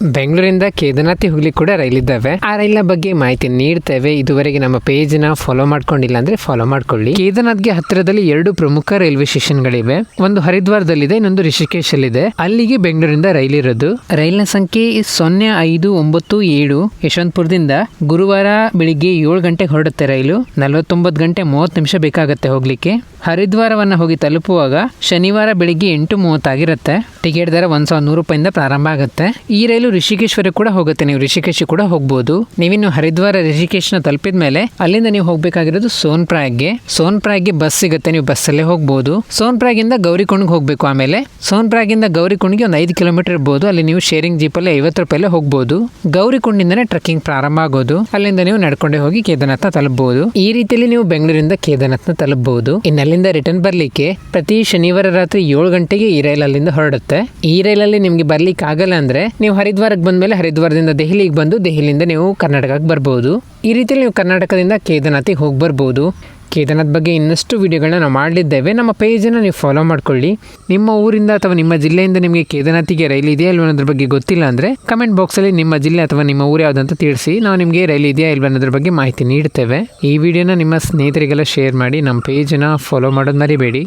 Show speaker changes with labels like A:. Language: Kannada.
A: ಬೆಂಗಳೂರಿಂದ ಕೇದಾರ್ನಾಥ್ ಹೋಗ್ಲಿಕ್ಕೆ ಕೂಡ ರೈಲ್ ಇದ್ದಾವೆ. ಆ ರೈಲ್ನ ಬಗ್ಗೆ ಮಾಹಿತಿ ನೀಡ್ತೇವೆ. ಇದುವರೆಗೆ ನಮ್ಮ ಪೇಜ್ ನ ಫಾಲೋ ಮಾಡ್ಕೊಂಡಿಲ್ಲ ಅಂದ್ರೆ ಫಾಲೋ ಮಾಡ್ಕೊಳ್ಳಿ. ಕೇದಾರ್ನಾಥ್ಗೆ ಹತ್ತಿರದಲ್ಲಿ 2 ಪ್ರಮುಖ ರೈಲ್ವೆ ಸ್ಟೇಷನ್ಗಳಿವೆ. ಒಂದು ಹರಿದ್ವಾರದಲ್ಲಿದೆ, ಇನ್ನೊಂದು ರಿಷಿಕೇಶ್ ಅಲ್ಲಿದೆ. ಅಲ್ಲಿಗೆ ಬೆಂಗಳೂರಿಂದ ರೈಲ್ ಇರೋದು. ರೈಲ್ನ ಸಂಖ್ಯೆ 0597 ಯಶವಂತಪುರದಿಂದ ಗುರುವಾರ ಬೆಳಿಗ್ಗೆ 7 ಗಂಟೆಗೆ ಹೊರಡುತ್ತೆ. ರೈಲು 49 ಗಂಟೆ 30 ನಿಮಿಷ ಬೇಕಾಗತ್ತೆ ಹೋಗ್ಲಿಕ್ಕೆ. ಹರಿದ್ವಾರವನ್ನ ಹೋಗಿ ತಲುಪುವಾಗ ಶನಿವಾರ ಬೆಳಿಗ್ಗೆ 8:30 ಆಗಿರುತ್ತೆ. ಟಿಕೆಟ್ ದರ 1,100 ರೂಪಾಯಿಂದ ಪ್ರಾರಂಭ ಆಗುತ್ತೆ. ಈ ರೈಲು ರಿಷಿಕೇಶ್ವರ ಕೂಡ ಹೋಗುತ್ತೆ. ನೀವು ರಿಷಿಕೇಶ್ ಕೂಡ ಹೋಗ್ಬೋದು. ನೀವಿನ್ನು ಹರಿದ್ವಾರ ರಿಷಿಕೇಶ್ನ ತಲುಪಿದ ಮೇಲೆ ಅಲ್ಲಿಂದ ನೀವು ಹೋಗ್ಬೇಕಾಗಿರೋದು ಸೋನ್ಪ್ರಾಗ್ಗೆ ಬಸ್ ಸಿಗುತ್ತೆ. ನೀವು ಬಸ್ಸಲ್ಲೇ ಹೋಗ್ಬೋದು. ಸೋನ್ಪ್ರಾಗಿಂದ ಗೌರಿಕೊಂಡ್ಗೆ ಹೋಗ್ಬೇಕು. ಆಮೇಲೆ ಸೋನ್ಪ್ರಾಗಿಂದ ಗೌರಿಕೊಂಡ್ಗೆ ಒಂದು 5 ಕಿಲೋಮೀಟರ್ ಇರ್ಬೋದು. ಅಲ್ಲಿ ನೀವು ಶೇರಿಂಗ್ ಜೀಪಲ್ಲಿ 50 ರೂಪಾಯಿ ಹೋಗ್ಬೋದು. ಗೌರಿಕೊಂಡಿಂದನೇ ಟ್ರೆಕ್ಕಿಂಗ್ ಪ್ರಾರಂಭ ಆಗೋದು. ಅಲ್ಲಿಂದ ನೀವು ನಡ್ಕೊಂಡೆ ಹೋಗಿ ಕೇದಾರ್ನಾಥ್ ತಲುಪಬಹುದು. ಈ ರೀತಿಯಲ್ಲಿ ನೀವು ಬೆಂಗಳೂರಿಂದ ಕೇದಾರ್ನಾಥ್ ತಲುಪಬಹುದು. ಇನ್ನಲ್ಲಿಂದ ರಿಟರ್ನ್ ಬರ್ಲಿಕ್ಕೆ ಪ್ರತಿ ಶನಿವಾರ ರಾತ್ರಿ 7 ಗಂಟೆಗೆ ಈ ರೈಲ್ ಅಲ್ಲಿಂದ ಹೊರಡುತ್ತೆ. ಈ ರೈಲಲ್ಲಿ ನಿಮ್ಗೆ ಬರ್ಲಿಕ್ಕೆ ಆಗಲ್ಲ ಅಂದ್ರೆ ನೀವು ಹರಿದ್ವಾರಕ್ಕೆ ಬಂದ್ಮೇಲೆ ಹರಿದ್ವಾರದಿಂದ ದೆಹಲಿಗೆ ಬಂದು ದೆಹಲಿಯಿಂದ ನೀವು ಕರ್ನಾಟಕಕ್ಕೆ ಬರ್ಬೋದು. ಈ ರೀತಿಯಲ್ಲಿ ನೀವು ಕರ್ನಾಟಕದಿಂದ ಕೇದಾರ್ನಾಥಿಗೆ ಹೋಗಿ ಬರ್ಬೋದು. ಕೇದಾರ್ನಾಥ್ ಬಗ್ಗೆ ಇನ್ನಷ್ಟು ವಿಡಿಯೋಗಳನ್ನ ನಾವು ಮಾಡಲಿದ್ದೇವೆ. ನಮ್ಮ ಪೇಜನ್ನು ನೀವು ಫಾಲೋ ಮಾಡ್ಕೊಳ್ಳಿ. ನಿಮ್ಮ ಊರಿಂದ ಅಥವಾ ನಿಮ್ಮ ಜಿಲ್ಲೆಯಿಂದ ನಿಮಗೆ ಕೇದಾರ್ನಾಥಿಗೆ ರೈಲ್ ಇದೆಯಾ ಇಲ್ವ ಅನ್ನೋದ್ರ ಬಗ್ಗೆ ಗೊತ್ತಿಲ್ಲ ಅಂದರೆ ಕಮೆಂಟ್ ಬಾಕ್ಸಲ್ಲಿ ನಿಮ್ಮ ಜಿಲ್ಲೆ ಅಥವಾ ನಿಮ್ಮ ಊರು ಯಾವುದಂತ ತಿಳಿಸಿ. ನಾವು ನಿಮಗೆ ರೈಲ್ ಇದೆಯಾ ಇಲ್ವ ಅನ್ನೋದ್ರ ಬಗ್ಗೆ ಮಾಹಿತಿ ನೀಡ್ತೇವೆ. ಈ ವಿಡಿಯೋನ ನಿಮ್ಮ ಸ್ನೇಹಿತರಿಗೆಲ್ಲ ಶೇರ್ ಮಾಡಿ. ನಮ್ಮ ಪೇಜನ್ನು ಫಾಲೋ ಮಾಡೋದು ಮರಿಬೇಡಿ.